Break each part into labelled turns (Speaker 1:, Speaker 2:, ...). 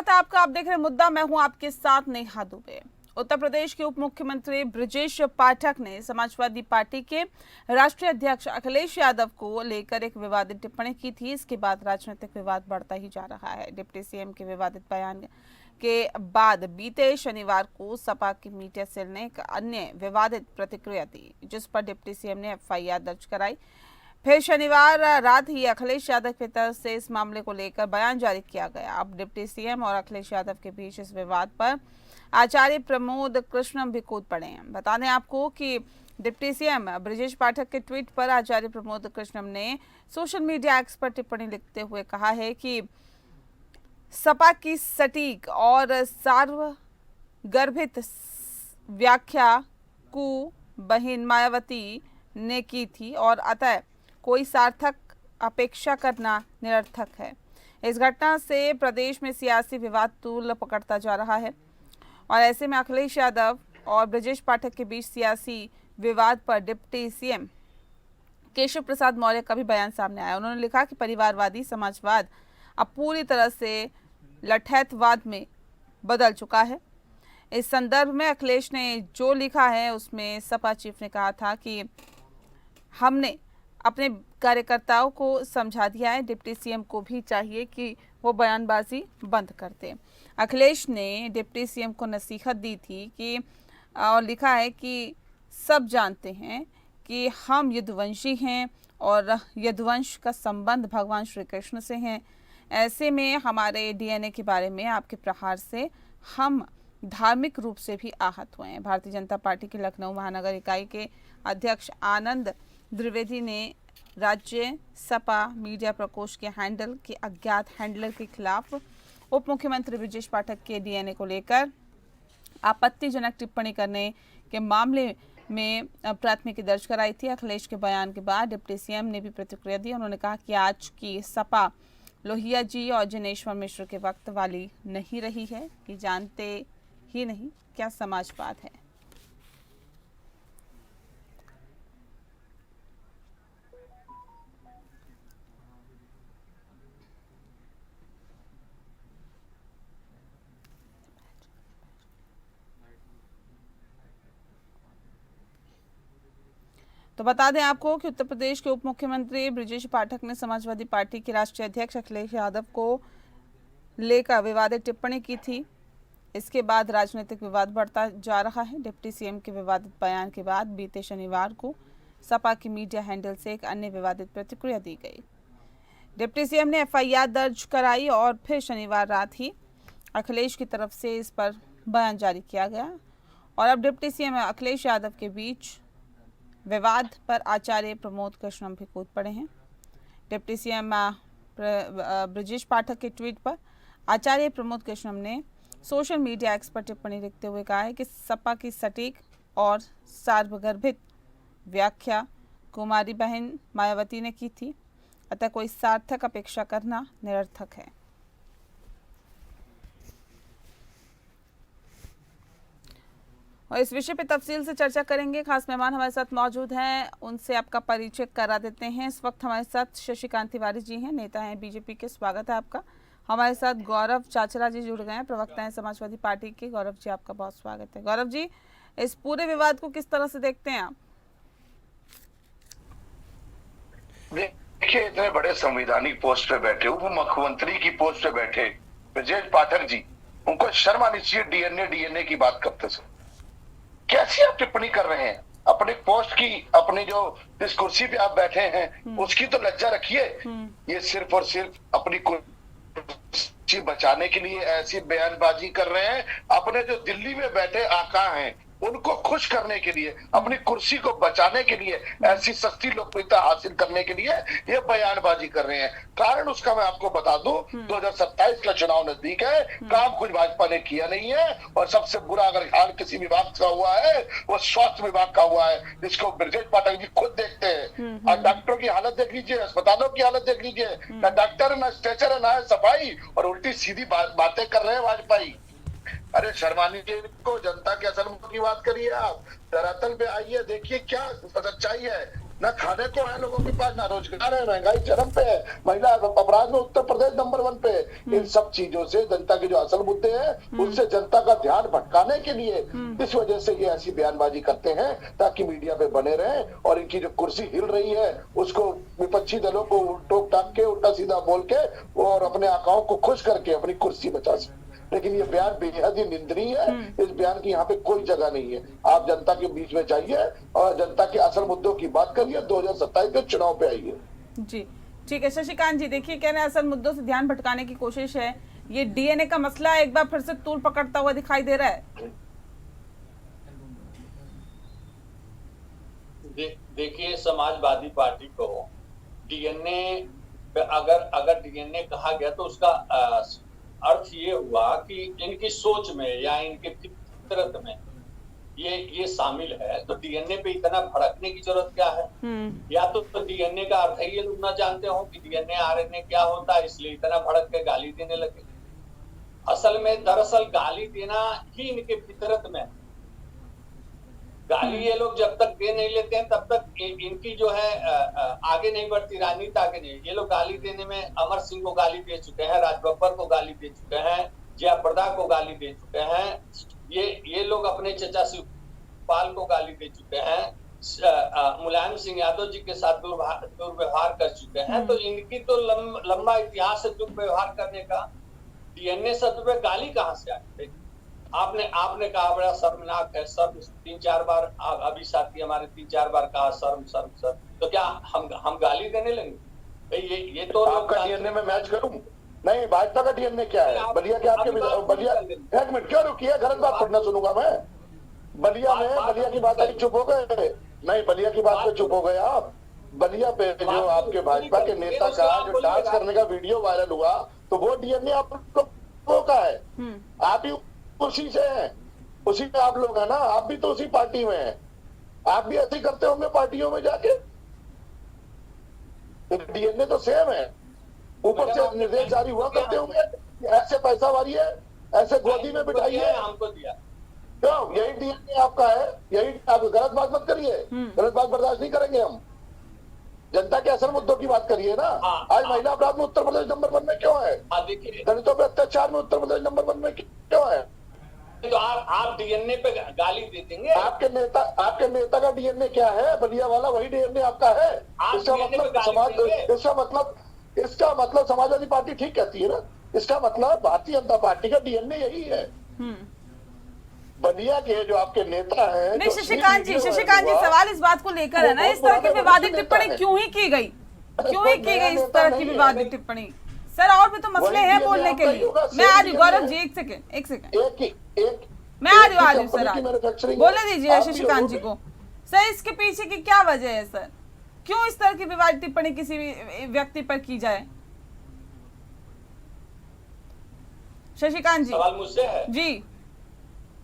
Speaker 1: स्वागत है आपका। आप देख रहे हैं मुद्दा, मैं हूं आपके साथ नेहा दुबे। उत्तर प्रदेश के उप मुख्यमंत्री ब्रजेश पाठक ने समाजवादी पार्टी के राष्ट्रीय अध्यक्ष अखिलेश यादव को लेकर एक विवादित टिप्पणी की थी। इसके बाद राजनीतिक विवाद बढ़ता ही जा रहा है। डिप्टी सीएम के विवादित बयान के बाद बीते शनिवार को सपा की मीडिया सेल ने एक अन्य विवादित प्रतिक्रिया दी, जिस पर डिप्टी सीएम ने एफआईआर दर्ज कराई। फिर शनिवार रात ही अखिलेश यादव की तरफ से इस मामले को लेकर बयान जारी किया गया। अब डिप्टी सीएम और अखिलेश यादव के बीच इस विवाद पर आचार्य प्रमोद कृष्णम भी कूद पड़े हैं। बता दें आपको कि डिप्टी सीएम ब्रजेश पाठक के ट्वीट पर आचार्य प्रमोद कृष्णम ने सोशल मीडिया एक्स पर टिप्पणी लिखते हुए कहा है कि सपा की सटीक और सार्वगर्भित व्याख्या को बहन मायावती ने की थी और अतः कोई सार्थक अपेक्षा करना निरर्थक है। इस घटना से प्रदेश में सियासी विवाद तूल पकड़ता जा रहा है और ऐसे में अखिलेश यादव और ब्रजेश पाठक के बीच सियासी विवाद पर डिप्टी सीएम केशव प्रसाद मौर्य का भी बयान सामने आया। उन्होंने लिखा कि परिवारवादी समाजवाद अब पूरी तरह से लठैतवाद में बदल चुका है। इस संदर्भ में अखिलेश ने जो लिखा है उसमें सपा चीफ ने कहा था कि हमने अपने कार्यकर्ताओं को समझा दिया है, डिप्टी सीएम को भी चाहिए कि वो बयानबाजी बंद कर दे। अखिलेश ने डिप्टी सीएम को नसीहत दी थी कि और लिखा है कि सब जानते हैं कि हम यदुवंशी हैं और यदुवंश का संबंध भगवान श्री कृष्ण से है। ऐसे में हमारे डीएनए के बारे में आपके प्रहार से हम धार्मिक रूप से भी आहत हुए हैं। भारतीय जनता पार्टी के लखनऊ महानगर इकाई के अध्यक्ष आनंद द्विवेदी ने राज्य सपा मीडिया प्रकोष्ठ के हैंडल के अज्ञात हैंडलर के खिलाफ उप मुख्यमंत्री ब्रजेश पाठक के डीएनए को लेकर आपत्तिजनक टिप्पणी करने के मामले में प्राथमिकी दर्ज कराई थी। अखिलेश के बयान के बाद डिप्टी सीएम ने भी प्रतिक्रिया दी। उन्होंने कहा कि आज की सपा लोहिया जी और जिनेश्वर मिश्र के वक्त वाली नहीं रही है कि जानते ही नहीं क्या समाजवाद है। तो बता दें आपको कि उत्तर प्रदेश के उप मुख्यमंत्री ब्रजेश पाठक ने समाजवादी पार्टी के राष्ट्रीय अध्यक्ष अखिलेश यादव को लेकर विवादित टिप्पणी की थी। इसके बाद राजनीतिक विवाद बढ़ता जा रहा है। डिप्टी सीएम के विवादित बयान के बाद बीते शनिवार को सपा की मीडिया हैंडल से एक अन्य विवादित प्रतिक्रिया दी गई। डिप्टी सीएम ने एफआईआर दर्ज कराई और फिर शनिवार रात ही अखिलेश की तरफ से इस पर बयान जारी किया गया और अब डिप्टी सीएम अखिलेश यादव के बीच विवाद पर आचार्य प्रमोद कृष्णम भी कूद पड़े हैं। डिप्टी सीएम ब्रजेश पाठक के ट्वीट पर आचार्य प्रमोद कृष्णम ने सोशल मीडिया एक्स पर टिप्पणी लिखते हुए कहा है कि सपा की सटीक और सार्वगर्भित व्याख्या कुमारी बहन मायावती ने की थी, अतः कोई सार्थक अपेक्षा करना निरर्थक है। और इस विषय पे तफसील से चर्चा करेंगे। खास मेहमान हमारे साथ मौजूद हैं, उनसे आपका परिचय करा देते हैं। इस वक्त हमारे साथ शशिकांत तिवारी जी हैं, नेता हैं बीजेपी के। स्वागत है आपका। हमारे साथ गौरव चाचरा जी जुड़ गए हैं, प्रवक्ता हैं समाजवादी पार्टी के। गौरव जी, आपका बहुत स्वागत है। गौरव जी, इस पूरे विवाद को किस तरह से देखते हैं आप?
Speaker 2: देखिए, इतने बड़े संवैधानिक पोस्ट पे बैठे, उप मुख्यमंत्री की पोस्ट पे बैठे ब्रजेश पाठक जी, उनको शर्म आनी चाहिए। डीएनए की बात करते से कैसी आप टिप्पणी कर रहे हैं? अपनी पोस्ट की, अपनी जो जिस कुर्सी पे आप बैठे हैं उसकी तो लज्जा रखिए। ये सिर्फ और सिर्फ अपनी कुर्सी बचाने के लिए ऐसी बयानबाजी कर रहे हैं। अपने जो दिल्ली में बैठे आका हैं उनको खुश करने के लिए, अपनी कुर्सी को बचाने के लिए, ऐसी सस्ती लोकप्रियता हासिल करने के लिए ये बयानबाजी कर रहे हैं। कारण उसका मैं आपको बता दूं, 2027 का चुनाव नजदीक है, काम कुछ भाजपा ने किया नहीं है और सबसे बुरा अगर हाल किसी विभाग का हुआ है वो स्वास्थ्य विभाग का हुआ है, जिसको ब्रजेश पाठक जी खुद देखते हैं। और डॉक्टरों की हालत देख लीजिए, अस्पतालों की हालत देख लीजिए, ना डॉक्टर ना स्ट्रेचर ना सफाई, और उल्टी सीधी बातें कर रहे हैं वाजपेयी। अरे शर्मानी जी को, जनता के असर की बात करिए आप, धरातल पे आइए, देखिए क्या सच्चाई है। ना खाने को है लोगों के पास, ना रोजगार है, महंगाई चरम पे है, महिला अपराध में उत्तर प्रदेश नंबर 1 पे है। इन सब चीजों से जनता के जो असल मुद्दे हैं उससे जनता का ध्यान भटकाने के लिए इस वजह से ये ऐसी बयानबाजी करते हैं ताकि मीडिया पे बने रहें और इनकी जो कुर्सी हिल रही है उसको विपक्षी दलों को टोक टाक के उल्टा सीधा बोल के और अपने आकाओं को खुश करके अपनी कुर्सी बचा सके। लेकिन ये बयान बेहद ही निंदनीय है। इस बयान की यहाँ पे कोई जगह नहीं है। आप जनता के बीच में जाइए और जनता के असल मुद्दों की बात करिए, 2027 के चुनाव पे आइए।
Speaker 1: जी ठीक है शशिकांत जी, देखिए कह रहे हैं असल मुद्दों से ध्यान भटकाने की कोशिश है। ये डीएनए का मसला एक बार फिर से तूल पकड़ता हुआ दिखाई दे रहा है।
Speaker 3: देखिए समाजवादी पार्टी को डीएनए अगर डीएनए कहा गया तो उसका अर्थ ये हुआ कि इनकी सोच में या इनके फितरत में ये शामिल है। तो डीएनए पे इतना भड़कने की जरूरत क्या है? या तो डीएनए का अर्थ है ये लोग ना जानते हो कि डीएनए आरएनए क्या होता है, इसलिए इतना भड़क के गाली देने लगे। असल में दरअसल गाली देना ही इनके फितरत में है। गाली ये लोग जब तक दे नहीं लेते हैं तब तक इनकी जो है आगे नहीं बढ़ती, राजनीति आगे नहीं। ये लोग गाली देने में अमर सिंह को गाली दे चुके हैं, राज बब्बर को गाली दे चुके हैं, जया प्रदा को गाली दे चुके हैं, ये लोग अपने चचा शिवपाल को गाली दे चुके हैं, मुलायम सिंह यादव जी के साथ दुर्व्यवहार कर चुके हैं। तो इनकी तो लंबा इतिहास है दुर्व्यवहार करने का। डीएनए शब्द पे गाली कहाँ से आई? आपने कहा बड़ा शर्मनाक है, शर्म 3-4 बार अभी साथी हमारे 3-4 बार कहा शर्म शर्म शर्म। तो क्या हम गाली देने लेंगे? ये तो
Speaker 2: आपका डीएनए में मैच करूं? नहीं, भाजपा का डीएनए क्या है? बलिया के आपके बलिया, एक मिनट क्यों रुकिए, गलत बात थोड़ी ना सुनूंगा मैं। बलिया में बलिया की बात आई, चुप हो गए? नहीं, बलिया की बात पे चुप हो गए आप। बलिया पे जो आपके भाजपा के नेता का जो डांस करने का वीडियो वायरल हुआ तो वो डीएनए आप लोगों का है। आप ही उसी से हैं, उसी में आप लोग हैं ना, आप भी तो उसी पार्टी में हैं। आप भी ऐसे करते होंगे पार्टियों में जाके। डीएनए तो सेम है, ऊपर से निर्देश जारी हुआ करते होंगे, ऐसे पैसा वाली है, ऐसे गोदी में बिठाई है,
Speaker 3: हमको दिया।
Speaker 2: क्यों? यही डीएनए आपका है, यही। आप गलत बात मत करिए, गलत बात बर्दाश्त नहीं करेंगे हम। जनता के असल मुद्दों की बात करिए ना। आज महिला अपराध में उत्तर प्रदेश नंबर 1 में क्यों है? दलितों पे अत्याचार में उत्तर प्रदेश नंबर 1 में क्यों है?
Speaker 3: तो आप डीएनए पे गाली दे देंगे?
Speaker 2: आपके नेता का डीएनए क्या है? बलिया वाला वही डीएनए आपका है। इसका मतलब समाजवादी पार्टी ठीक कहती है ना। इसका मतलब भारतीय जनता पार्टी का डीएनए यही है। बलिया के जो आपके नेता हैं।
Speaker 1: नहीं शशिकांत जी, सवाल इस बात को लेकर है ना, इस तरह की विवादित टिप्पणी क्यों ही की गई इस तरह की विवादित टिप्पणी? सर और भी तो मसले हैं बोलने के लिए। मैं आ रही हूँ गौरव जी, एक सेकेंड मैं आ रही हूँ सर, बोले दीजिए शशिकांत जी को। सर इसके पीछे की क्या वजह है सर? क्यों इस तरह की विवादित टिप्पणी किसी भी व्यक्ति पर की जाए? शशिकांत जी
Speaker 3: सवाल मुझसे है जी।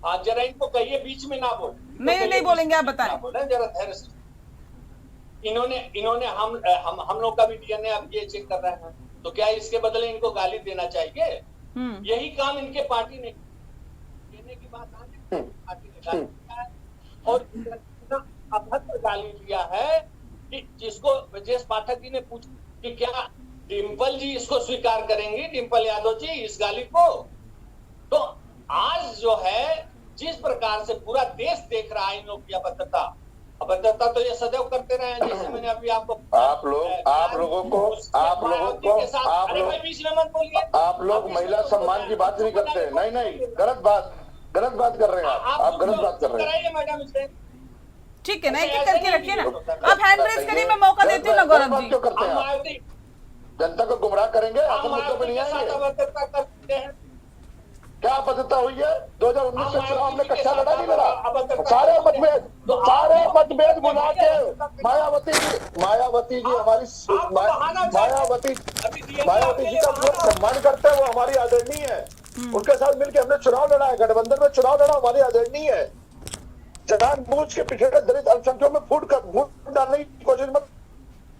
Speaker 3: हाँ जरा इनको कहिए बीच में ना बोले।
Speaker 1: नहीं बोलेंगे, आप बताएं।
Speaker 3: जरा धैर्य से। इन्होंने हम लोग का भी डीएनए अब ये चेक कर रहे हैं, तो क्या इसके बदले इनको गाली देना चाहिए? यही काम इनके पार्टी ने देने की बात आगे पार्टी ने गाली दिया है और अभद्र गाली दिया है कि जिसको ब्रजेश पाठक जी ने पूछा कि क्या डिम्पल जी इसको स्वीकार करेंगी, डिम्पल यादव जी इस गाली को? तो आज जो है जिस प्रकार से पूरा देश देख रहा है इन लोग की अभद्रता तो ये सदैव करते रहे हैं। जैसे मैंने अभी आप
Speaker 2: लोग महिला सम्मान की बात नहीं करते। नहीं गलत बात कर रहे हैं आप गलत बात कर रहे हैं
Speaker 3: मैडम से।
Speaker 1: ठीक है ना, एक एक करके रखिए ना, आप हैंड रेज करिए, मैं मौका देती हूँ ना गौरव जी।
Speaker 2: क्यों करते हैं? जनता को गुमराह करेंगे, असल मुद्दों पे नहीं आएंगे। क्या अभद्रता हुई है? 2019 में चुनाव में कच्चा लड़ा नहीं लड़ा। सारे मतभेद भुला के मायावती जी हमारी मायावती जी का जो सम्मान करते हैं वो हमारी आदरणीय है। उनके साथ मिलकर हमने चुनाव लड़ा है, गठबंधन में चुनाव लड़ा, हमारी आदरणीय है। जानबूझ के पिछड़े दलित अल्पसंख्यकों में फूट डालने की कोशिश मत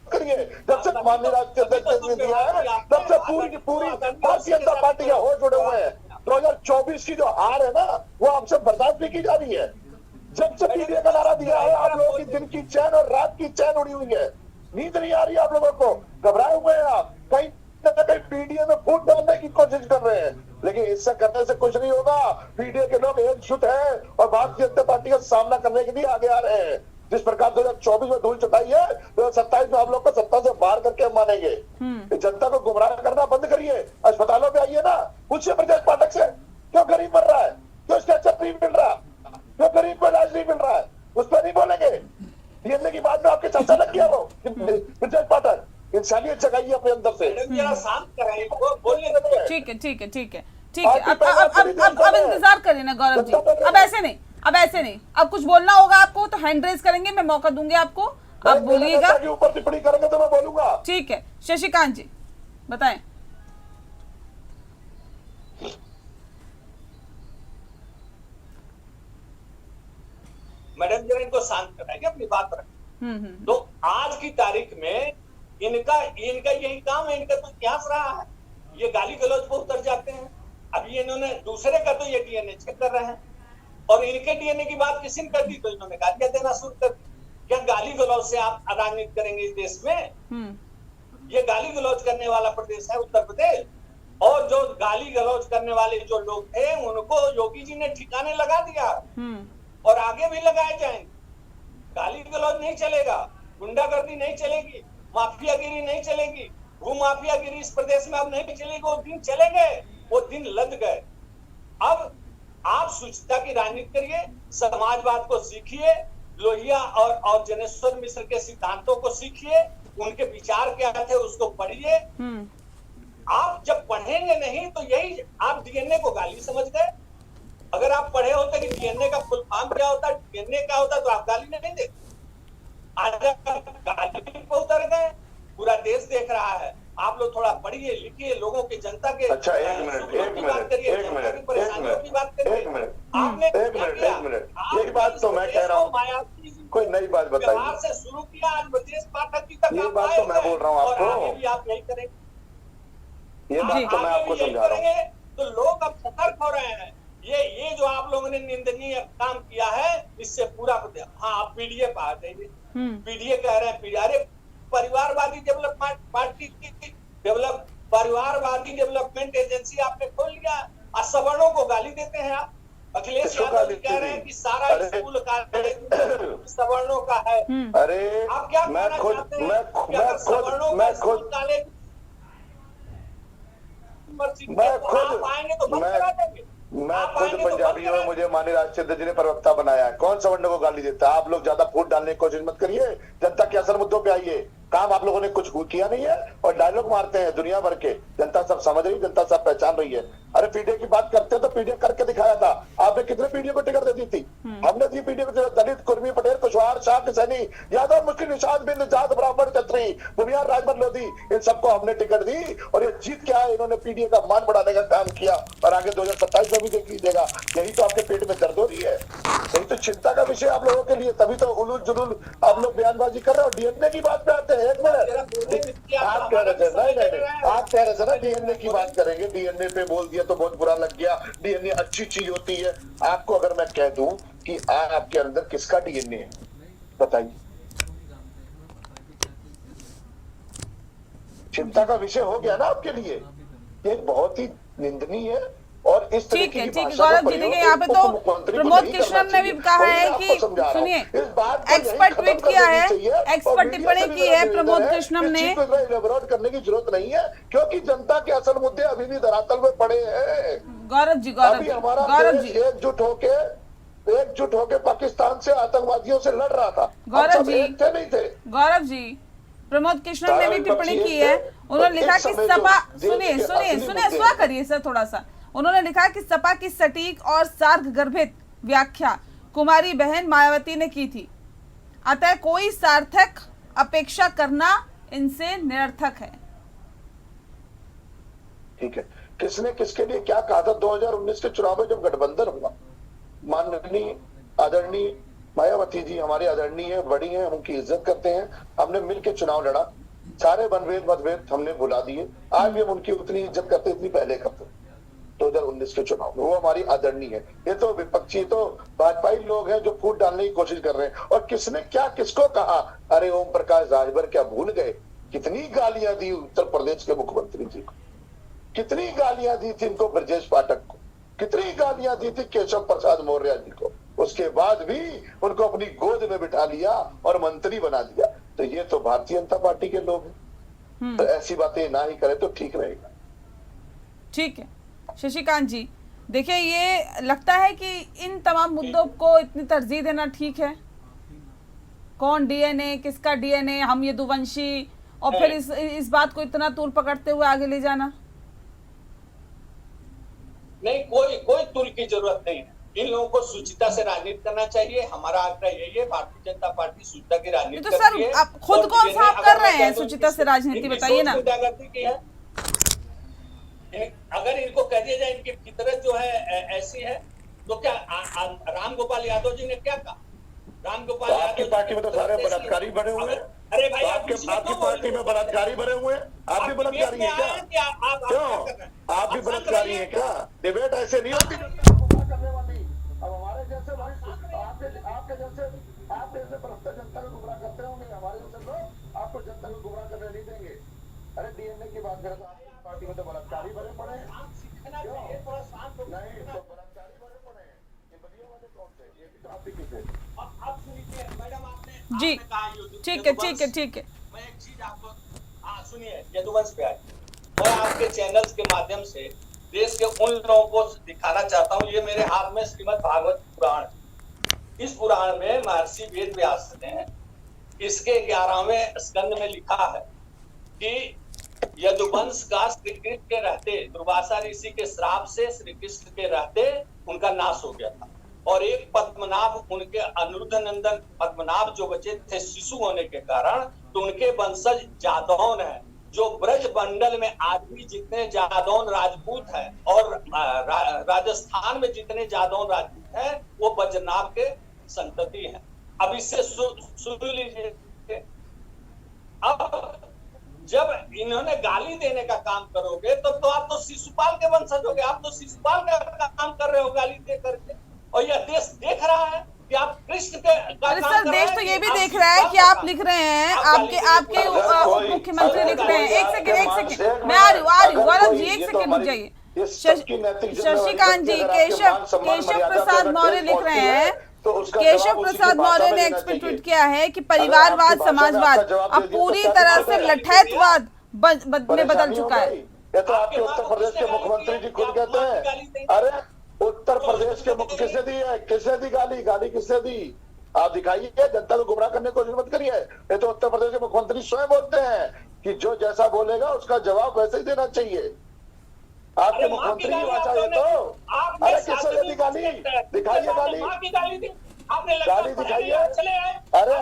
Speaker 2: करिए। जब से माननीय राष्ट्रीय अध्यक्ष ने दिया है तब से पूरी की पूरी भारतीय जनता पार्टी का होश जुड़े हुए हैं। 2024 की जो हार है ना वो आपसे बर्दाश्त नहीं की जा रही है। जब से पीडीए का नारा दिया है आप लोगों की दिन की चैन और रात आपकी चैन उड़ी हुई है, नींद नहीं आ रही आप लोगों को, घबराए हुए हैं आप, कहीं ना कहीं पीडीए में फूट डालने की कोशिश कर रहे हैं, लेकिन इससे करने से कुछ नहीं होगा। पीडीए के लोग एकजुट हैं और भारतीय जनता पार्टी का सामना करने के लिए आगे आ रहे हैं। जिस प्रकार 2024 में धूल चटाई है, 2027 में आप लोग को सत्ता से बाहर करके हम मानेंगे। जनता को गुमराह करना बंद करिए, अस्पतालों में आइए ना, पूछिए ब्रजेश पाठक से क्यों गरीब मर रहा है, क्यों स्ट्रेचर नहीं मिल रहा, क्यों गरीब को इलाज नहीं मिल रहा है, उस पर नहीं बोलेंगे। डीएनए की बात में आपके चर्चा लग गया वो ब्रजेश पाठक, इंसानियत जगाइए अपने अंदर से।
Speaker 3: शांत कराइए, बोलने
Speaker 1: ठीक है ठीक है ठीक है ठीक है। अब इंतजार करिए ना गौरव जी, अब ऐसे नहीं, अब ऐसे नहीं, अब कुछ बोलना होगा आपको तो हैंड रेज करेंगे, मैं मौका दूंगी आपको, आप बोलिएगा।
Speaker 2: ऊपर टिप्पणी करेंगे तो मैं बोलूंगा।
Speaker 1: ठीक है, शशिकांत जी बताएं।
Speaker 3: मैडम जरा इनको शांत कराएंगे, अपनी बात रखें। तो आज की तारीख में इनका यही काम है, इनका तो इतिहास रहा है, ये गाली गलौज पर उतर जाते हैं। अभी इन्होंने दूसरे का तो ये डीएनए चेक कर रहे हैं, और इनके डीएनए की बात किसी ने कर दी तो इन्होंने गालियां देना शुरू कर दी। क्या गाली गलौज से आप राजनीति करेंगे इस देश में? ये गाली गलौज करने वाला प्रदेश है उत्तर प्रदेश, और जो गाली गलौज करने वाले जो लोग थे उनको योगी जी ने ठिकाने लगा दिया, और आगे भी लगाए जाएंगे। गाली गलौज नहीं चलेगा, गुंडागर्दी नहीं चलेगी, माफियागिरी नहीं चलेगी, भूमाफियागिरी इस प्रदेश में अब नहीं चलेगी। वो दिन चलेंगे, वो दिन लद गए। अब आप शुचिता की राजनीति करिए, समाजवाद को सीखिए, लोहिया और जनेश्वर मिश्र के सिद्धांतों को सीखिए, उनके विचार क्या थे उसको पढ़िए। आप जब पढ़ेंगे नहीं तो यही आप डीएनए को गाली समझ गए। अगर आप पढ़े होते कि डीएनए का फुल फॉर्म क्या होता, डीएनए क्या होता, तो आप गाली नहीं देते। आज आप गाली पे उतर गए, पूरा देश देख रहा है। आप लोग थोड़ा पढ़िए, लिखिए, लोगों की जनता के
Speaker 2: अच्छा एक मिनट आपने एक बात तो मैं कह रहा हूँ, कोई नई बात बताइए
Speaker 3: से शुरू किया, आज ब्रजेश पाठक जी तक
Speaker 2: ये बात तो मैं बोल रहा हूँ आपको,
Speaker 3: भी आप यही करेंगे,
Speaker 2: ये बात तो मैं आपको समझा रहा हूँ।
Speaker 3: तो लोग अब सतर्क हो रहे हैं। ये जो आप लोगों ने निंदनीय काम किया है, इससे पूरा हाँ आप पीडीए पे आ जाइए। पीडीए कह रहे हैं पीडीए, अरे परिवारवादी डेवलपमेंट पार्टी की परिवारवादी डेवलपमेंट एजेंसी आपने खोल लिया, और सवर्णों को गाली देते हैं आप। अखिलेश यादव कह रहे हैं कि सारा स्कूल का सवर्णों का है।
Speaker 2: अरे
Speaker 3: आप क्या कहना चाहते हैं कि अगर सवर्णों का स्कूल कॉलेज आएंगे तो बंद करा देंगे?
Speaker 2: मैं खुद पंजाबी हूँ, मुझे माननीय राष्ट्रपति जी ने प्रवक्ता बनाया है। कौन सवर्णों को गाली देता है? आप लोग ज्यादा फूट डालने की कोशिश मत करिए, जनता के असल मुद्दों पे आइए। काम आप लोगों ने कुछ किया नहीं है और डायलॉग मारते हैं दुनिया भर के। जनता सब समझ रही, जनता सब पहचान रही है। अरे पीडीए की बात करते हैं तो पीडीए करके दिखाया था। आपने कितने पीडीए को टिकट दे दी थी? हमने दी पीडीए को, दलित, कुर्मी, पटेल, कुशवाहा, शाह, किसैनी, यादव, मुस्लिम, निषाद, बिंद, जाट, ब्राह्मण, क्षत्रिय, भूमिहार, राजभर, लोधी, इन सबको हमने टिकट दी। और ये जीत क्या है, इन्होंने पीडीए का मान बढ़ाने का काम किया, और आगे 2027 में भी देख लीजिएगा। यही तो आपके पेट में दर्द हो रही है, यही तो चिंता का विषय आप लोगों के लिए। तभी तो उलूल जुलूल आप लोग बयानबाजी कर रहे हो। डीएनए की बात पे आते हैं। एक मिनट, आप कह रहे थे नहीं, आप कह रहे थे ना डीएनए की बात करेंगे, डीएनए पे बोल दिया तो बहुत बुरा लग गया। डीएनए अच्छी चीज होती है। आपको अगर मैं कह दूं कि आपके अंदर किसका डीएनए है, बताइए। चिंता का विषय हो गया ना आपके लिए। ये बहुत ही निंदनीय है। और इस
Speaker 1: ठीक है गौरव जी, देखिए यहाँ पे तो प्रमोद कृष्णन ने भी कहा है कि सुनिए, एक्सपर्ट ट्वीट किया है, एक्सपर्ट टिप्पणी की है प्रमोद कृष्णन ने।
Speaker 2: इलेबोरेट करने की जरूरत नहीं है, क्योंकि जनता के असल मुद्दे अभी भी धरातल में पड़े हैं।
Speaker 1: गौरव जी
Speaker 2: एकजुट होके पाकिस्तान से आतंकवादियों से लड़ रहा था।
Speaker 1: गौरव जी
Speaker 2: नहीं थे।
Speaker 1: गौरव जी, प्रमोद कृष्णन ने भी टिप्पणी की है। उन्होंने लिखा कि सपा, सुनिए सुना करिए सर थोड़ा सा। उन्होंने लिखा कि सपा की सटीक और सार्वगर्भित व्याख्या कुमारी बहन मायावती ने की थी, अतः कोई सार्थक अपेक्षा करना इनसे निरर्थक है।
Speaker 2: ठीक है, किसने किसके लिए क्या कहा था 2019 के चुनाव में जब गठबंधन हुआ? माननीय आदरणीय मायावती जी हमारे आदरणीय है, बड़ी हैं, उनकी इज्जत करते हैं। हमने मिलकर चुनाव लड़ा, सारे मतभेद हमने भुला दिए। आज भी हम उनकी उतनी इज्जत करते, इतनी पहले करते। 2019 के चुनाव में, वो हमारी आदरणीय है। ये तो विपक्षी, तो भाजपाई लोग हैं जो फूट डालने की कोशिश कर रहे हैं। और किसने क्या किसको कहा? अरे ओम प्रकाश राजभर क्या भूल गए? कितनी गालियां दी उत्तर प्रदेश के मुख्यमंत्री जी को, कितनी गालियां दी थी इनको ब्रजेश पाठक को, कितनी गालियां दी थी केशव प्रसाद मौर्य जी को। उसके बाद भी उनको अपनी गोद में बिठा लिया और मंत्री बना दिया। तो ये तो भारतीय जनता पार्टी के लोग हैं। तो ऐसी बातें ना ही करें तो ठीक रहेगा।
Speaker 1: ठीक है शशिकांत जी, देखिए ये लगता है कि इन तमाम मुद्दों को इतनी तरजीह देना ठीक है? कौन डीएनए, किसका डीएनए, हम यदुवंशी, और फिर इस बात को इतना तूल पकड़ते हुए आगे ले जाना?
Speaker 3: नहीं, कोई तुल की जरूरत नहीं है। इन लोगों को सुचिता से राजनीति करना चाहिए। हमारा आग्रह यही है, भारतीय जनता पार्टी सुचिता की राजनीति
Speaker 1: तो सर
Speaker 3: करती है।
Speaker 1: आप खुद कौन सा आप कर रहे हैं सुचिता से राजनीति, बताइए ना।
Speaker 3: जागृति की है। अगर इनको कह दिया जाए इनकी फितरत जो है ऐसी है, तो क्या राम गोपाल यादव जी ने क्या कहा? राम गोपाल यादव
Speaker 2: आपकी पार्टी में तो सारे बलात्कारी बने हुए हैं।
Speaker 3: अरे भाई,
Speaker 2: आपकी पार्टी में बलात्कारी बने हुए हैं। आप भी बलात्कारी हैं क्या? क्यों? आप भी बलात्कारी हैं क्या? डिबेट ऐसे नहीं होती करने वाली। अब हमारे जैसे भाई आपके जैसे भ्रष्ट जनता को गुमराह करते होंगे, हमारे जैसे लोग आपको जनता को गुमराह करने नहीं देंगे। अरे डीएनए की बात करें तो आपकी पार्टी में तो बलात्कारी बने पड़े हैं। नहीं तो बलात्कारी बने पड़े हैं। ये बढ़िया वाले कौन थे? ये भी तो आप ही थे।
Speaker 3: आप सुनिए मैडम,
Speaker 1: जी ठीक है ठीक है।
Speaker 3: मैं एक चीज आपको सुनिए, यदुवंश पे आए, मैं आपके चैनल्स के माध्यम से देश के उन लोगों को दिखाना चाहता हूँ। ये मेरे हाथ में श्रीमद् भागवत पुराण। इस पुराण में महर्षि वेद व्यास ने इसके 11वें स्कंद में लिखा है कि यदुवंश का श्री कृष्ण के रहते, दुर्वासा ऋषि के श्राप से श्री कृष्ण के रहते उनका नाश हो गया था। और एक पद्मनाभ, उनके अनिरुद्ध नंदन पद्मनाभ जो बचे थे शिशु होने के कारण, तो उनके वंशज जादौन है। जो ब्रज मंडल में आज भी जितने जादौन राजपूत हैं और राजस्थान में जितने जादौन राजपूत हैं, वो बज्रनाभ के संतति हैं। अब इससे सुन लीजिए, अब जब इन्होंने गाली देने का काम करोगे तो आप तो शिशुपाल के वंशज हो गए। आप तो शिशुपाल का काम कर रहे हो गाली दे करके। और यह देश देख रहा है कि आप कृष्ण के
Speaker 1: अरे सर, देश तो ये भी देख रहा है कि आप लिख रहे हैं, आपके उप मुख्यमंत्री लिख रहे हैं। एक सेकंड मैं आ रही हूँ गौरव जी, एक सेकंड रुक जाइए। शशिकांत जी, केशव प्रसाद मौर्य लिख रहे हैं, केशव प्रसाद मौर्य ने एक्सपेक्ट ट्वीट किया है कि परिवारवाद, समाजवाद अब पूरी तरह से लठैतवाद में बदल चुका है।
Speaker 2: ये तो आपके उत्तर प्रदेश के मुख्यमंत्री जी खुद कहते हैं। अरे उत्तर प्रदेश के मुख्य किसने दी है? किसने दी गाली किसने दी? आप दिखाइए, जनता को गुमराह करने की कोशिश मत करिए। ये तो उत्तर प्रदेश के मुख्यमंत्री स्वयं बोलते हैं कि जो जैसा बोलेगा उसका जवाब वैसे ही देना चाहिए। आपके मुख्यमंत्री की भाषा है तो। अरे किसने दी गाली? दिखाइए गाली दिखाइए। अरे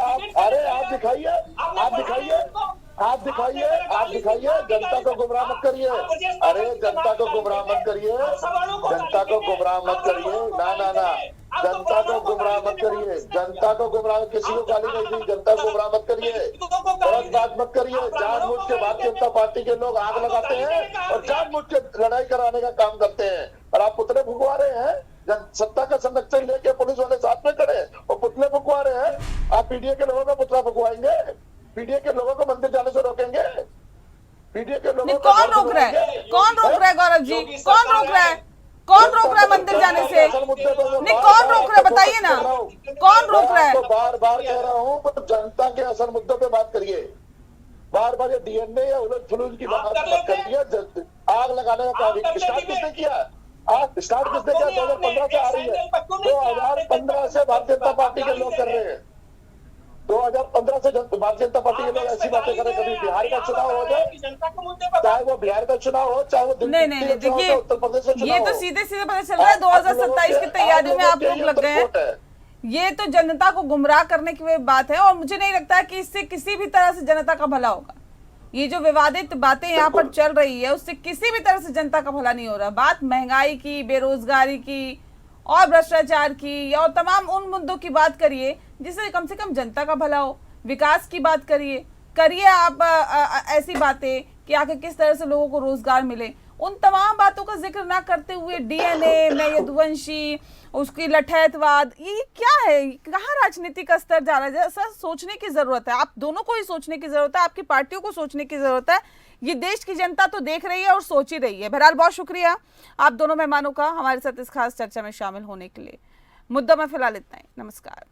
Speaker 2: आप दिखाइए जनता को गुमराह मत करिए। अरे जनता को गुमराह मत करिए, जनता को गुमराह मत करिए। ना जनता को गुमराह मत करिए, जनता को गुमराह, किसी को गाली नहीं दी, जनता को गुमराह मत करिए, गलत बात मत करिए। जानबूझ के भारतीय जनता पार्टी के लोग आग लगाते हैं और जानबूझ के लड़ाई कराने का काम करते हैं। और आप पुतले फुकवा रहे हैं, सत्ता का संरक्षण लेके पुलिस वाले साथ में खड़े और पुतले फुकवा रहे हैं। आप पीडीए के लोगों का पुतला फुकवाएंगे? पीडीए के लोगों को मंदिर जाने से रोकेंगे? पीडीए के लोगों को
Speaker 1: कौन रोक रहा है? कौन रोक रहा है गौरव जी? कौन रोक रहा है? कौन रोक रहा है मंदिर जाने से? नहीं, कौन रोक रहा है बताइए ना, कौन रोक रहा है?
Speaker 2: बार बार कह रहा हूँ, जनता के असल मुद्दों पे बात करिए। बार बार ये डीएनए या उलट फुलूट की बात मत करिए। आग लगाने का काम स्टार्ट किसने किया? स्टार्ट किसने किया? 2015 से आ रही है। 2015 से भारतीय जनता पार्टी के लोग कर रहे हैं। 2015 से भारतीय जनता पार्टी के लोग ऐसी बातें करें। कभी बिहार का चुनाव हो जाए, चाहे वो बिहार का चुनाव हो, चाहे वो
Speaker 1: नहीं देखिए,
Speaker 2: उत्तर प्रदेश का चुनाव,
Speaker 1: ये तो सीधे पता चल रहा है 2027 की तैयारियों में आप लोग लग गए हैं। ये तो जनता को गुमराह करने की बात है और मुझे नहीं लगता कि इससे किसी भी तरह से जनता का भला होगा। ये जो विवादित बातें यहाँ पर चल रही है उससे किसी भी तरह से जनता का भला नहीं हो रहा। बात महंगाई की, बेरोजगारी की और भ्रष्टाचार की और तमाम उन मुद्दों की बात करिए जिससे कम से कम जनता का भला हो। विकास की बात करिए आप ऐसी बातें कि आखिर किस तरह से लोगों को रोजगार मिले। उन तमाम बातों का जिक्र ना करते हुए डीएनए में यदुवंशी, उसकी लठैतवाद, ये क्या है? कहाँ राजनीति का स्तर जा रहा है? सर सोचने की जरूरत है, आप दोनों को ही सोचने की जरूरत है, आपकी पार्टियों को सोचने की जरूरत है। ये देश की जनता तो देख रही है और सोच ही रही है। बहरहाल बहुत शुक्रिया आप दोनों मेहमानों का हमारे साथ इस खास चर्चा में शामिल होने के लिए। मुद्दा में फिलहाल इतना ही। नमस्कार।